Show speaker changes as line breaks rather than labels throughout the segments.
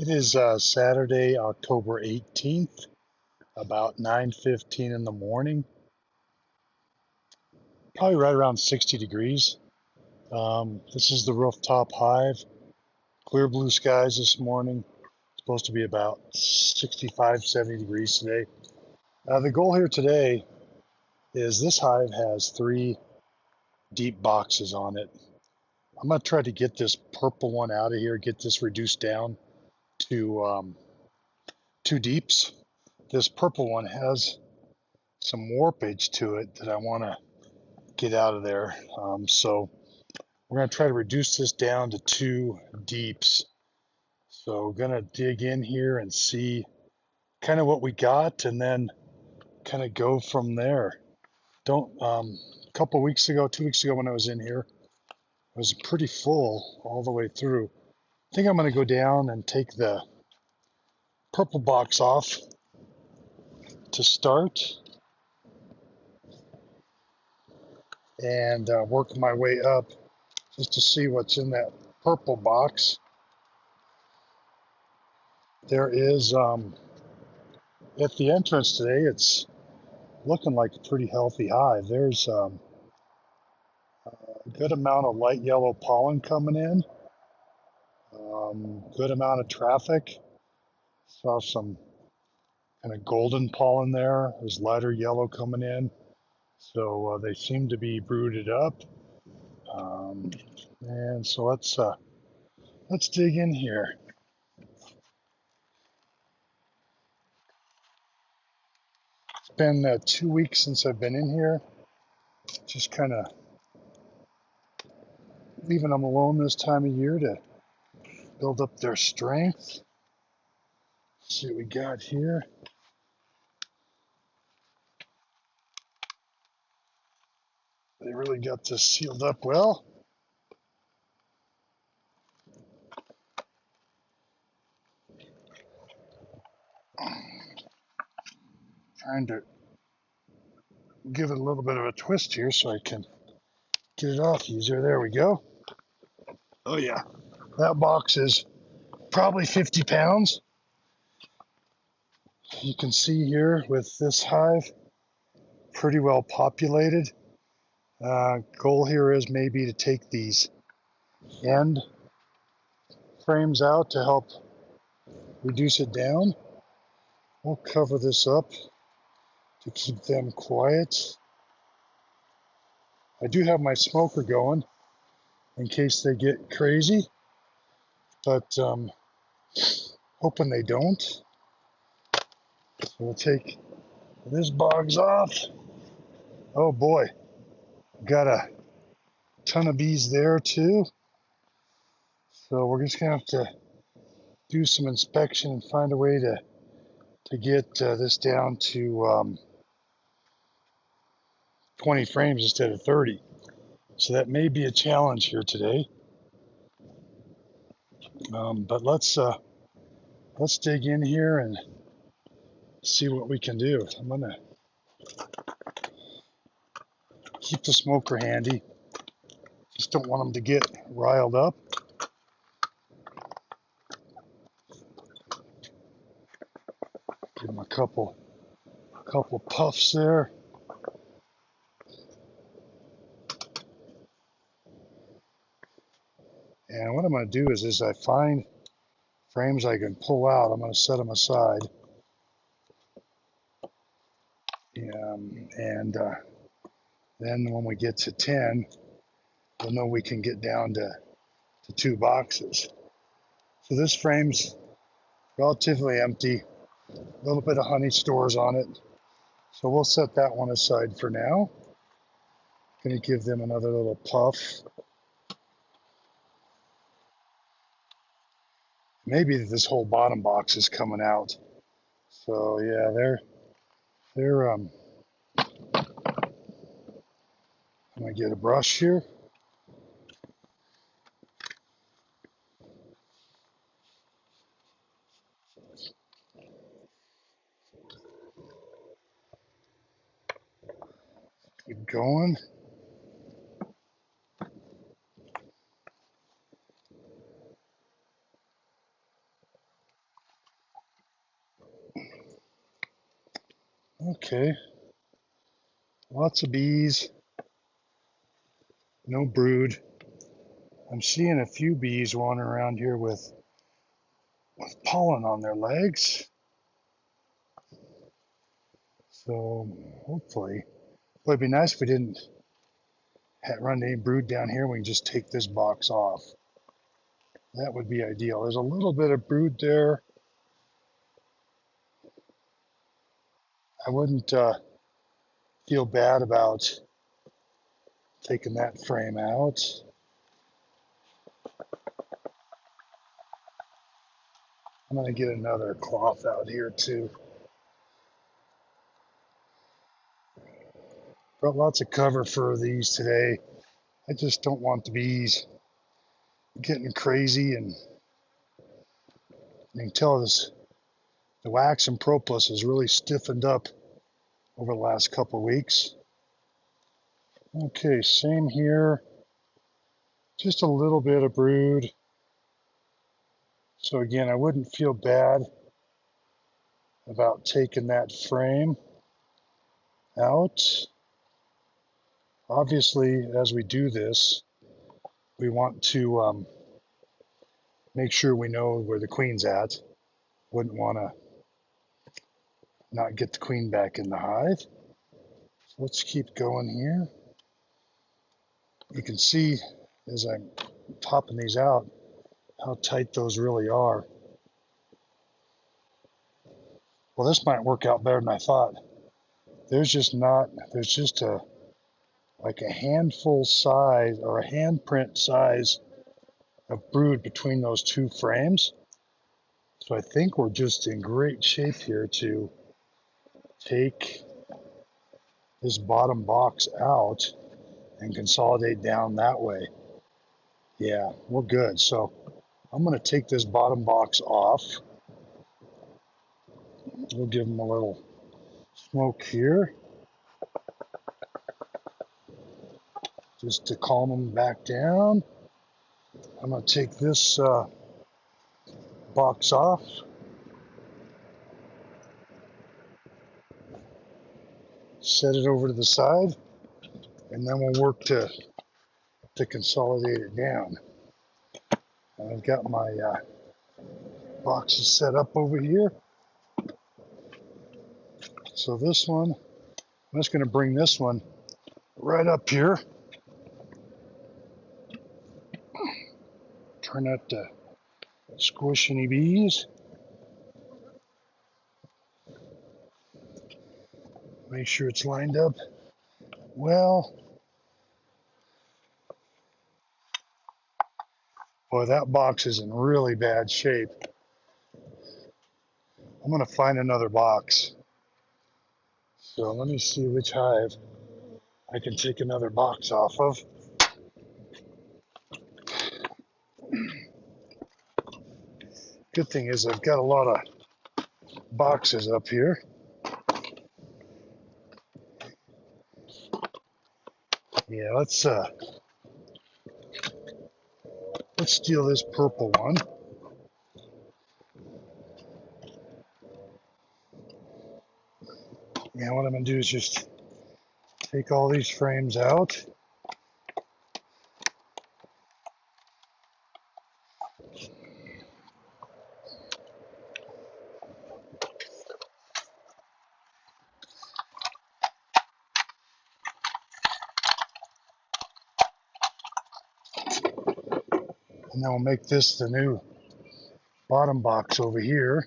It is Saturday, October 18th, about 9:15 in the morning, probably right around 60 degrees. This is the rooftop hive. Clear blue skies this morning. Supposed to be about 65, 70 degrees today. The goal here today is this hive has three deep boxes on it. I'm going to try to get this purple one out of here, get this reduced down to two deeps. This purple one has some warpage to it that I want to get out of there. So we're going to try to reduce this down to two deeps. So we're going to dig in here and see kind of what we got and then kind of go from there. Don't A couple weeks ago, 2 weeks ago when I was in here, it was pretty full all the way through. I think I'm going to go down and take the purple box off to start and work my way up just to see what's in that purple box. There is at the entrance today, it's looking like a pretty healthy hive. There's a good amount of light yellow pollen coming in, good amount of traffic. Saw some kind of golden pollen there. There's lighter yellow coming in. So they seem to be brooded up. And so let's dig in here. It's been 2 weeks since I've been in here. Just kind of leaving them alone this time of year to build up their strength. See what we got here. They really got this sealed up well. Trying to give it a little bit of a twist here so I can get it off easier. There we go. Oh yeah, that box is probably 50 pounds. You can see here with this hive, pretty well populated. Goal here is maybe to take these end frames out to help reduce it down. We'll cover this up to keep them quiet. I do have my smoker going in case they get crazy, but hoping they don't. So we'll take this box off. Oh boy, got a ton of bees there too. So we're just gonna have to do some inspection and find a way to get this down to 20 frames instead of 30. So that may be a challenge here today. But let's dig in here and see what we can do. I'm gonna keep the smoker handy. Just don't want them to get riled up. Give them a couple puffs there. And what I'm going to do is, as I find frames I can pull out, I'm going to set them aside. And then when we get to 10, we'll know we can get down to two boxes. So this frame's relatively empty, a little bit of honey stores on it. So we'll set that one aside for now. Going to give them another little puff. Maybe this whole bottom box is coming out. So yeah, they're I'm gonna get a brush here. Keep going. Okay, lots of bees, no brood. I'm seeing a few bees wandering around here with pollen on their legs. So hopefully, well, it'd be nice if we didn't run any brood down here. We can just take this box off. That would be ideal. There's a little bit of brood there. I wouldn't feel bad about taking that frame out. I'm going to get another cloth out here too. Brought lots of cover for these today. I just don't want the bees getting crazy, and you can tell the wax and propolis has really stiffened up over the last couple of weeks. Okay, same here. Just a little bit of brood. So again, I wouldn't feel bad about taking that frame out. Obviously, as we do this, we want to make sure we know where the queen's at. Wouldn't want to not get the queen back in the hive. So let's keep going here. You can see as I'm popping these out how tight those really are. Well, this might work out better than I thought. There's just like a handful size or a handprint size of brood between those two frames. So I think we're just in great shape here to take this bottom box out and consolidate down that way. Yeah, we're good. So I'm going to take this bottom box off. We'll give them a little smoke here just to calm them back down. I'm going to take this box off. Set it over to the side, and then we'll work to consolidate it down. And I've got my boxes set up over here. So this one, I'm just going to bring this one right up here. Try not to squish any bees. Make sure it's lined up well. Boy, that box is in really bad shape. I'm going to find another box. So let me see which hive I can take another box off of. Good thing is I've got a lot of boxes up here. Yeah, let's steal this purple one. Yeah, what I'm going to do is just take all these frames out. And then we'll make this the new bottom box over here.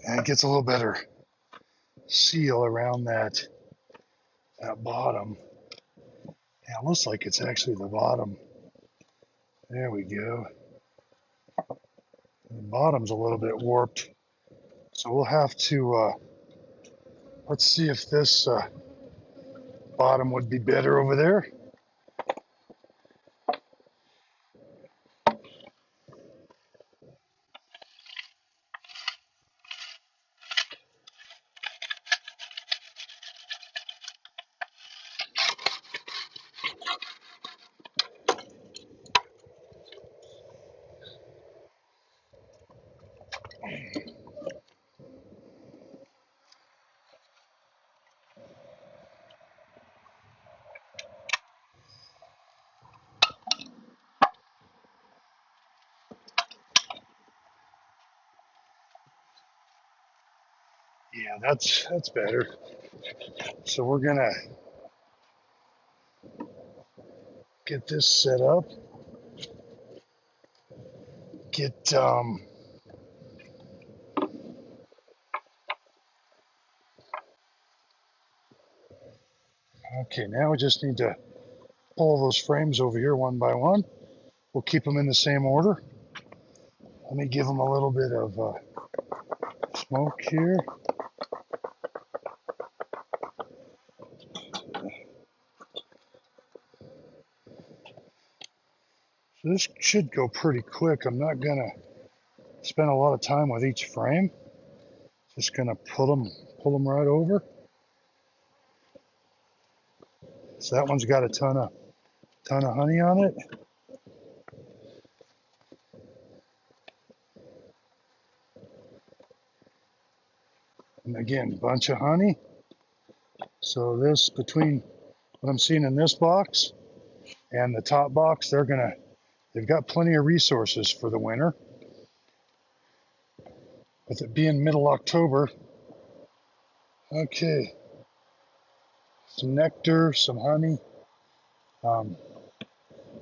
And it gets a little better seal around that bottom. Yeah, it looks like it's actually the bottom. There we go. The bottom's a little bit warped. So we'll have to, let's see if this bottom would be better over there. Yeah, that's better. So we're gonna get this set up. Get okay. Now we just need to pull those frames over here one by one. We'll keep them in the same order. Let me give them a little bit of smoke here. So this should go pretty quick. I'm not gonna spend a lot of time with each frame. Just gonna pull them right over. So that one's got a ton of honey on it. And again, bunch of honey. So this, between what I'm seeing in this box and the top box, they've got plenty of resources for the winter. With it being middle October, okay, some nectar, some honey. I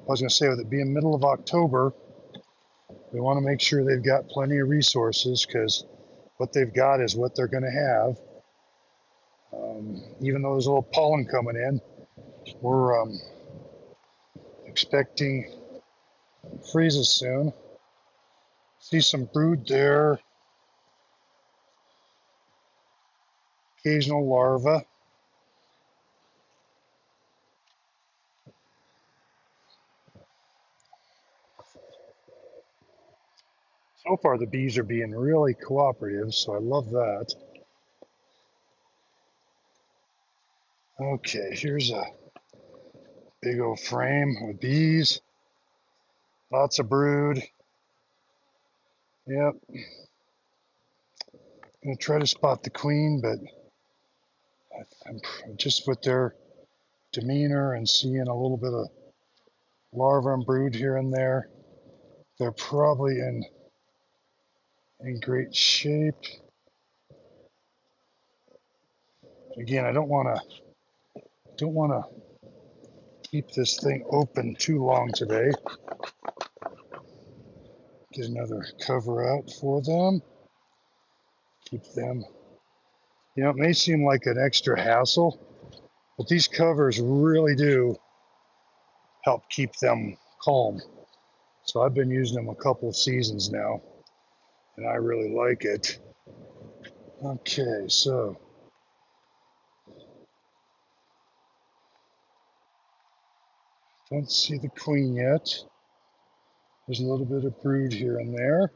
was going to say, with it being middle of October, we want to make sure they've got plenty of resources, because what they've got is what they're going to have. Even though there's a little pollen coming in, we're expecting freezes soon. See some brood there, occasional larvae. So far, the bees are being really cooperative, so I love that. Okay, here's a big old frame with bees. Lots of brood. Yep. I'm going to try to spot the queen, but I'm just with their demeanor and seeing a little bit of larva and brood here and there. They're probably in great shape. Again, I don't want to keep this thing open too long today. Get another cover out for them. Keep them. You know, it may seem like an extra hassle, but these covers really do help keep them calm. So I've been using them a couple of seasons now, and I really like it. Okay, so don't see the queen yet. There's a little bit of brood here and there.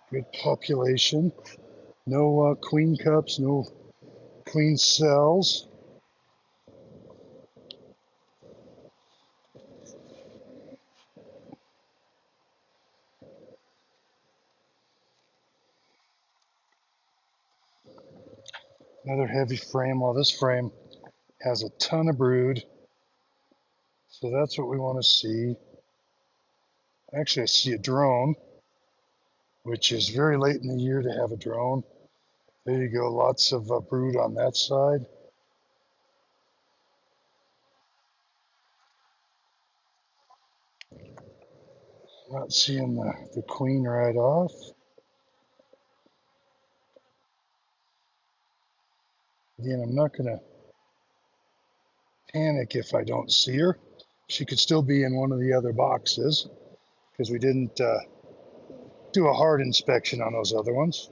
Good population. No queen cups, no queen cells. Another heavy frame. Well, this frame has a ton of brood, so that's what we want to see. Actually, I see a drone, which is very late in the year to have a drone. There you go, lots of brood on that side. Not seeing the queen right off. Again, I'm not going to panic if I don't see her. She could still be in one of the other boxes, because we didn't do a hard inspection on those other ones.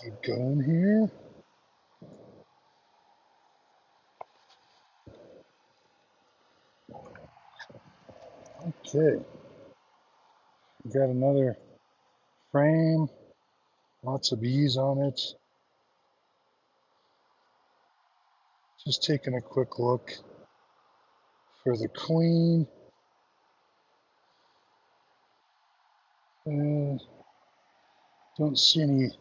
Keep going here. Okay, we got another frame, lots of bees on it. Just taking a quick look for the queen. Don't see any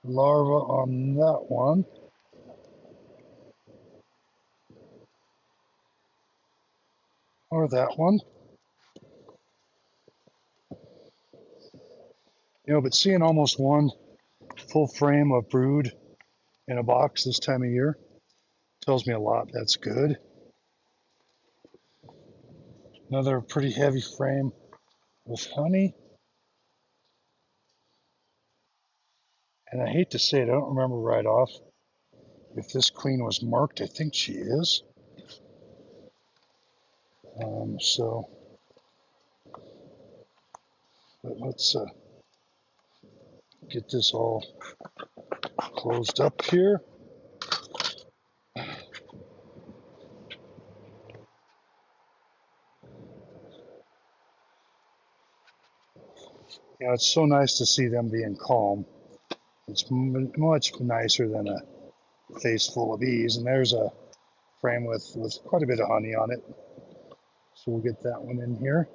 larva on that one. Or that one. But seeing almost one full frame of brood in a box this time of year tells me a lot. That's good. Another pretty heavy frame with honey. And I hate to say it, I don't remember right off if this queen was marked. I think she is. So let's get this all closed up here. It's so nice to see them being calm. It's much nicer than a face full of bees. And there's a frame with quite a bit of honey on it. So we'll get that one in here.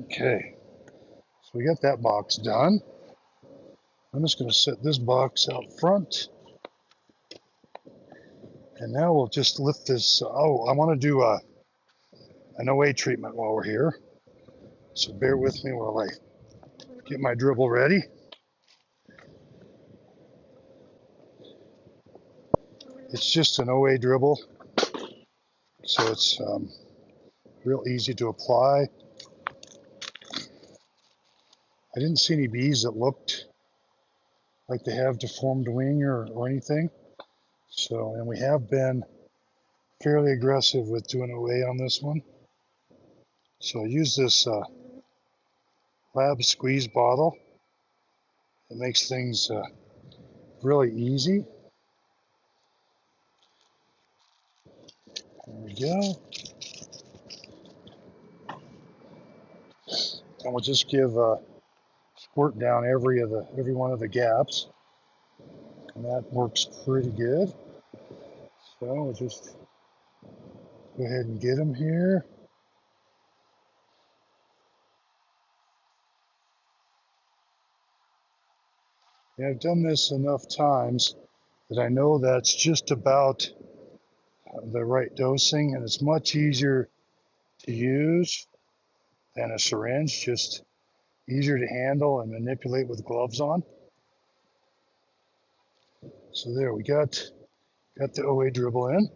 Okay, so we got that box done. I'm just going to set this box out front. And now we'll just lift this. Oh, I want to do an OA treatment while we're here. So bear with me while I get my dribble ready. It's just an OA dribble, so it's real easy to apply. I didn't see any bees that looked like they have deformed wing or anything. So, and we have been fairly aggressive with doing OA on this one. So I use this lab squeeze bottle. It makes things really easy. There we go. And we'll just give a squirt down every one of the gaps. And that works pretty good. So we'll just go ahead and get them here. And I've done this enough times that I know that's just about the right dosing, and it's much easier to use than a syringe, just easier to handle and manipulate with gloves on. So there, we got the OA dribble in.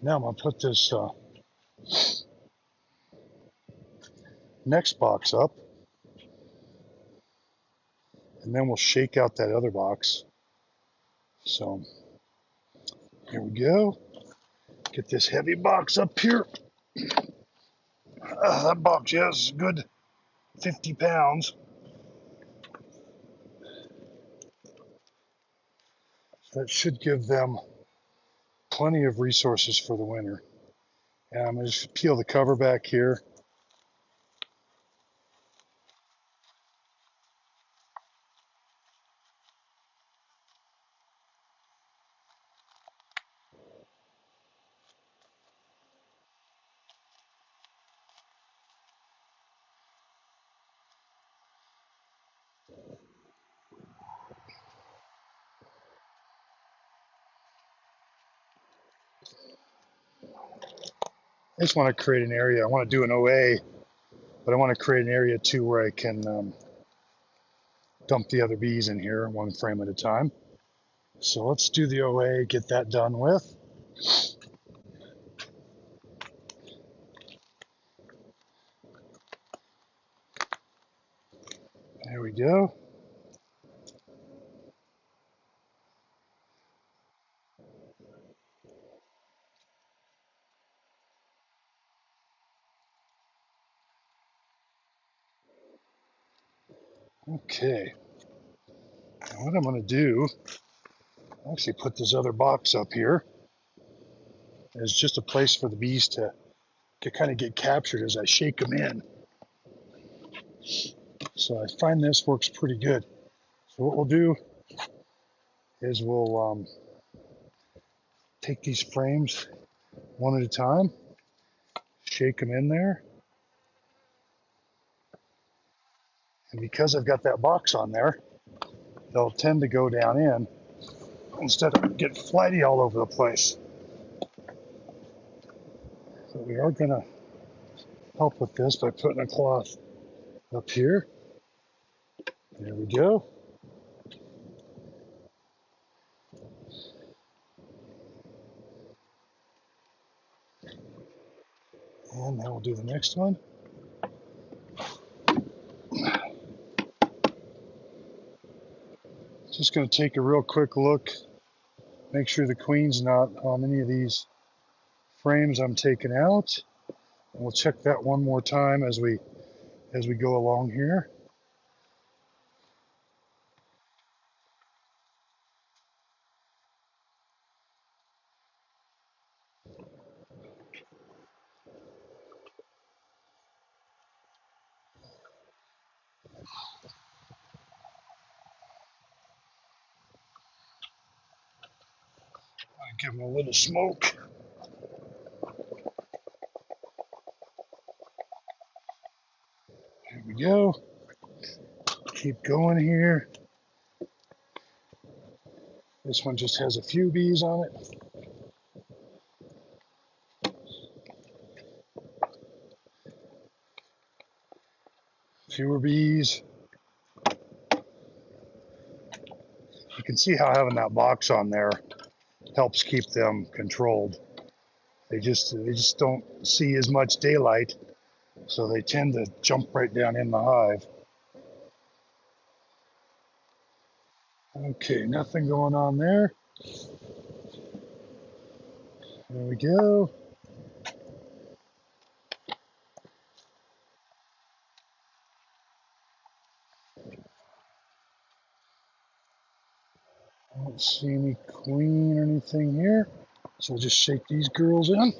Now I'm going to put this next box up, and then we'll shake out that other box. So here we go. Get this heavy box up here. That box has a good 50 pounds. That should give them plenty of resources for the winter. And I'm going to just peel the cover back here. I just want to create an area. I want to do an OA, but I want to create an area too where I can dump the other bees in here one frame at a time. So let's do the OA, get that done with. There we go. Okay. Now what I'm going to do, actually put this other box up here as just a place for the bees to kind of get captured as I shake them in. So I find this works pretty good. So what we'll do is we'll take these frames one at a time, shake them in there. And because I've got that box on there, they'll tend to go down in instead of get flighty all over the place. So we are going to help with this by putting a cloth up here. There we go. And now we'll do the next one. Just going to take a real quick look, make sure the queen's not on any of these frames I'm taking out. And we'll check that one more time as we go along here. Give them a little smoke. There we go. Keep going here. This one just has a few bees on it. Fewer bees. You can see how having that box on there helps keep them controlled. They just don't see as much daylight, so they tend to jump right down in the hive. Okay, nothing going on there. There we go. I don't see any queen or anything here, so we'll just shake these girls in.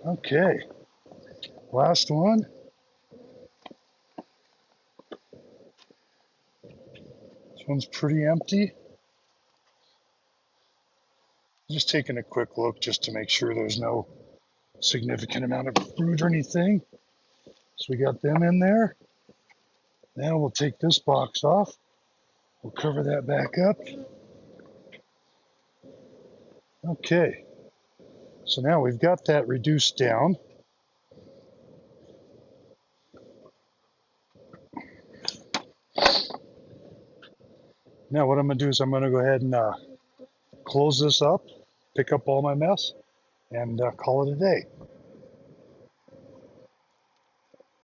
Okay, last one. This one's pretty empty. Just taking a quick look just to make sure there's no significant amount of brood or anything. So we got them in there. Now we'll take this box off. We'll cover that back up. Okay, so now we've got that reduced down. Now what I'm going to do is I'm going to go ahead and close this up, pick up all my mess, and call it a day.